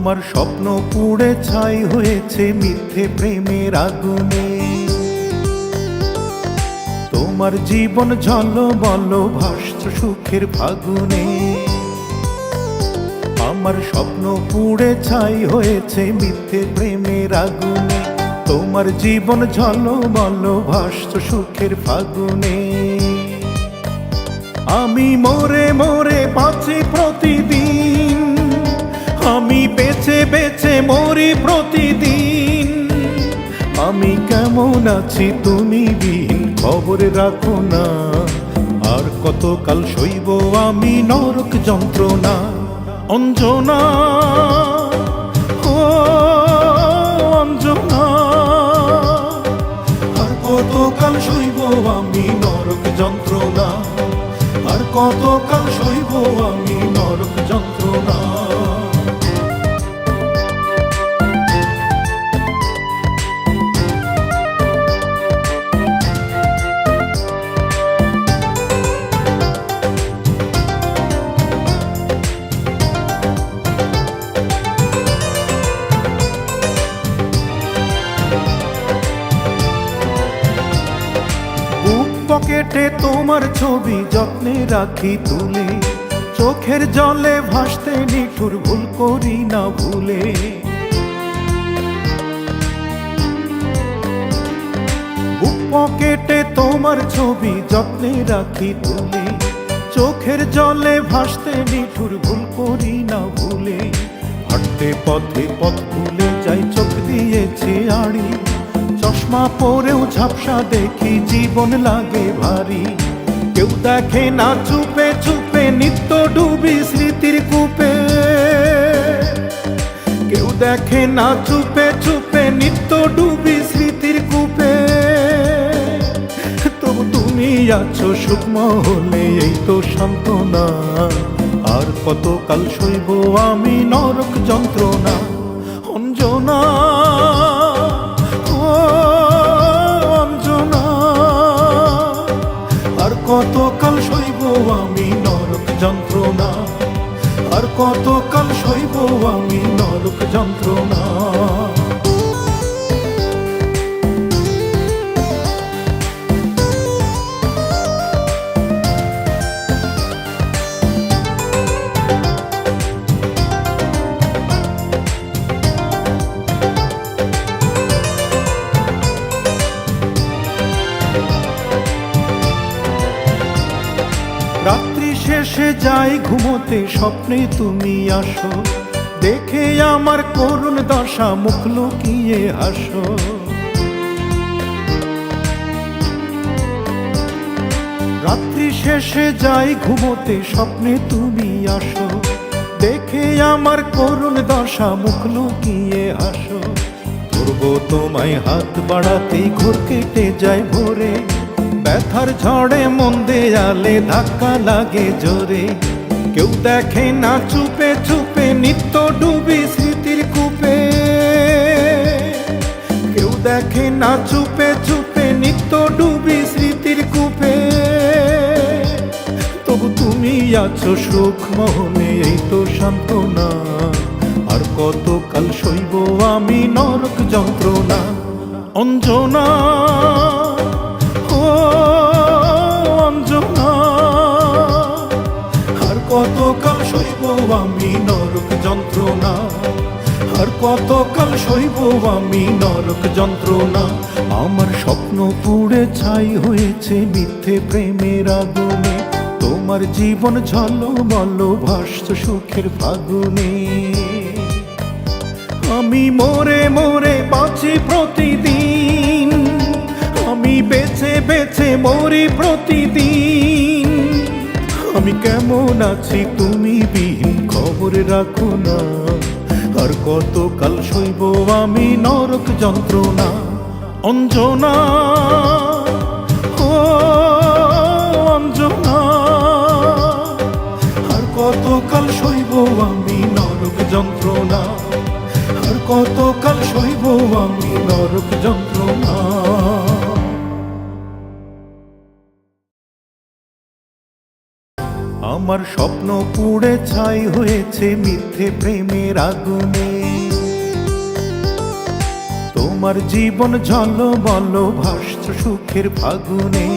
আমার স্বপ্ন পুড়ে ছাই হয়েছে মিথ্যে প্রেমের আগুনে। তোমার জীবন ঝলমল ভাসছে সুখের ফাগুনে। আমার স্বপ্ন পুড়ে ছাই হয়েছে মিথ্যে প্রেমের আগুনে। তোমার জীবন ঝলমল ভাসছে সুখের ফাগুনে। আমি মরে মরে বাঁচি প্রতিদিন, আমি বেঁচে বেঁচে মরি প্রতিদিন। আমি কেমন আছি তুমি বিহীন খবর রাখো না। আর কতকাল সইব আমি নরক যন্ত্রণা। অঞ্জনা ও অঞ্জনা, আর কতকাল সইব আমি নরক যন্ত্রণা। আর কতকাল সইব আমি নরক যন্ত্রণা। পকেটে তোমার ছবি যত্নে রাখি তুলে, চোখের জলে ভাসতে নিঠুর ভুল করি না ভুলে। বুক পকেটে তোমার ছবি যত্নে রাখি তুলে, চোখের জলে ভাসতে নিঠুর ভুল করি না ভুলে। হাঁটতে পথে পথ ভুলে যাই চোখ দিয়েছে আড়ি, চশমা পরেও ঝাপসা দেখি জীবন লাগে ভারী। কেউ দেখে না চুপে চুপে নিত্য ডুবি স্মৃতির কূপে। কেউ দেখে না চুপে চুপে নিত্য ডুবি স্মৃতির কূপে। তবু তুমি আছো সুখমহলে এই তো সান্ত্বনা। আর কতকাল সইব আমি নরক যন্ত্রণা। অঞ্জনা কতকাল সইব আমি নরক যন্ত্রণা। আর কতকাল সইব আমি নরক যন্ত্রণা। রাত্রি শেষে যাই ঘুমোতে স্বপ্নে তুমি আসো, দেখে আমার করুণ দশা মুখ লুকিয়ে হাসো। রাত্রি শেষে যাই ঘুমোতে স্বপ্নে তুমি আসো, দেখে আমার করুণ দশা মুখ লুকিয়ে হাসো। ধরবো তোমায় হাত বাড়াতেই ঘোর কেটে যায় ভোরে, ব্যথার ঝড়ে মন দেয়ালে ধাক্কা লাগে জোরে। কেউ দেখে না চুপে চুপে নিত্য ডুবি স্মৃতির কূপে। কেউ দেখে না চুপে চুপে নিত্য ডুবি স্মৃতির কূপে। তবু তুমি আছো সুখ মোহনে এই তো সান্ত্বনা। আর কতকাল সইব আমি নরক যন্ত্রণা। অঞ্জনা অঞ্জনা, আর কতকাল সইব আমি নরক যন্ত্রণা। আর কতকাল সইব আমি নরক যন্ত্রণা। আমার স্বপ্ন পুড়ে ছাই হয়েছে মিথ্যে প্রেমের আগুনে। তোমার জীবন ঝলমল ভাসছে সুখের ফাগুনে। আমি মরে মরে বাঁচি প্রতিদিন, আমি বেঁচে বেঁচে মরি প্রতিদিন। আমি কেমন আছি তুমি বিহীন খবর রাখো না। আর কতকাল সইব আমি নরক যন্ত্রণা। অঞ্জনা ও অঞ্জনা, আর কতকাল সইব আমি নরক যন্ত্রণা। আর কতকাল সইব আমি নরক যন্ত্রণা। আমার স্বপ্ন পুড়ে ছাই হয়েছে মিথ্যে প্রেমের আগুনে। তোমার জীবন ঝলমল ভাসছে সুখের ফাগুনে।